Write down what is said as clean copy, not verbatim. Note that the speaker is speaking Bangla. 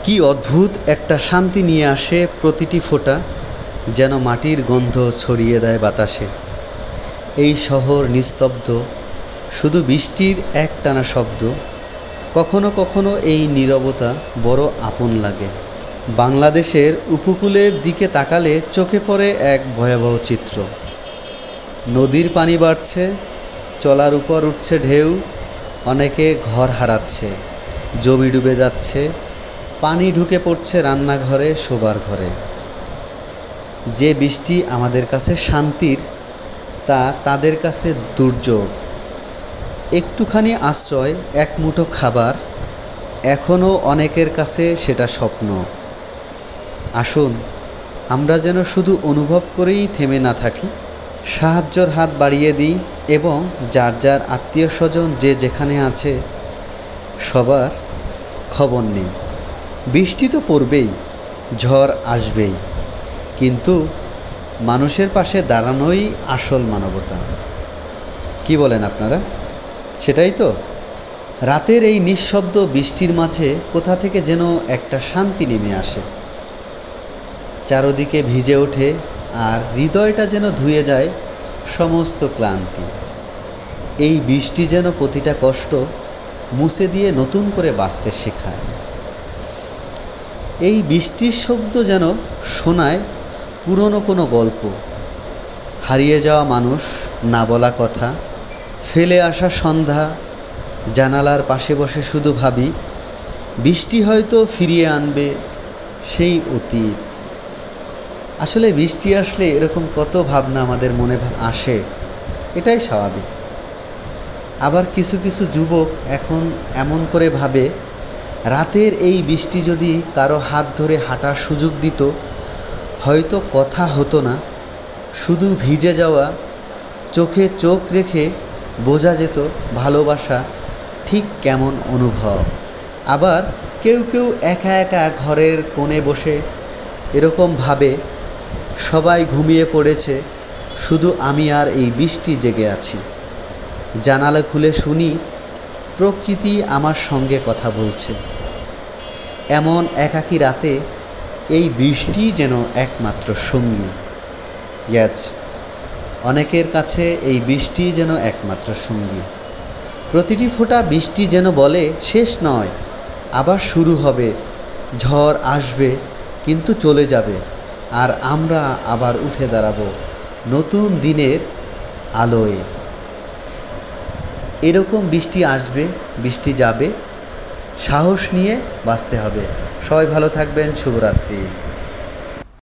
কি অদ্ভুত একটা শান্তি নিয়ে আসে প্রতিটি ফোঁটা, যেন মাটির গন্ধ ছড়িয়ে দেয় বাতাসে। এই শহর নিস্তব্ধ, শুধু বৃষ্টির একটানা শব্দ। কখনো কখনো এই নীরবতা বড় আপন লাগে। বাংলাদেশের উপকূলের দিকে তাকালে চোখে পড়ে এক ভয়াবহ চিত্র। নদীর পানি বাড়ছে, চলার উপর উঠছে ঢেউ, অনেকে ঘর হারাচ্ছে, জমি ডুবে যাচ্ছে, পানি ঢুকে পড়ছে রান্নাঘরে, শোবার ঘরে। যে বৃষ্টি আমাদের কাছে শান্তির, তা তাদের কাছে দুর্যোগ। একটুখানি আশ্রয়, এক মুঠো খাবার, এখনও অনেকের কাছে সেটা স্বপ্ন। আসুন আমরা যেন শুধু অনুভব করেই থেমে না থাকি, সাহায্যের হাত বাড়িয়ে দিই এবং যার যার আত্মীয় স্বজন যে যেখানে আছে সবার খবর নেই। বৃষ্টি তো পড়বেই, ঝড় আসবেই, কিন্তু মানুষের পাশে দাঁড়ানোই আসল মানবতা। কি বলেন আপনারা? সেটাই তো। রাতের এই নিঃশব্দ বৃষ্টির মাঝে কোথা থেকে যেন একটা শান্তি নেমে আসে, চারদিকে ভিজে ওঠে আর হৃদয়টা যেন ধুয়ে যায় সমস্ত ক্লান্তি। এই বৃষ্টি যেন প্রতিটা কষ্ট মুছে দিয়ে নতুন করে বাঁচতে শেখায়। এই বৃষ্টির শব্দ যেন শোনায় পুরনো কোনো গল্প, হারিয়ে যাওয়া মানুষ, না বলা কথা, ফেলে আসা সন্ধ্যা। জানালার পাশে বসে শুধু ভাবি, বৃষ্টি হয়তো ফিরিয়ে আনবে সেই অতীত। আসলে বৃষ্টি আসলে এরকম কত ভাবনা আমাদের মনে আসে, এটাই স্বাভাবিক। আবার কিছু কিছু যুবক এখন এমন করে ভাবে, রাতের এই বৃষ্টি যদি কারো হাত ধরে হাঁটার সুযোগ দিত, হয়তো কথা হতো না, শুধু ভিজে যাওয়া চোখে চোখ রেখে বোঝা যেত ভালোবাসা ঠিক কেমন অনুভব। আবার কেউ কেউ একা একা ঘরের কোণে বসে এরকম ভাবে, সবাই ঘুমিয়ে পড়েছে, শুধু আমি আর এই বৃষ্টি জেগে আছি। জানালা খুলে শুনি প্রকৃতি আমার সঙ্গে কথা বলছে। এমন একাকী রাতে এই বৃষ্টি যেন একমাত্র সঙ্গী। ইয়াস, অনেকের কাছে এই বৃষ্টি যেন একমাত্র সঙ্গী। প্রতিটি ফোঁটা বৃষ্টি যেন বলে, শেষ নয়, আবার শুরু হবে। ঝড় আসবে কিন্তু চলে যাবে, আর আমরা আবার উঠে দাঁড়াবো নতুন দিনের আলোয়। এরকম বৃষ্টি আসবে, বৃষ্টি যাবে, সাহস নিয়ে বাঁচতে হবে। সবাই ভালো থাকবেন। শুভরাত্রি।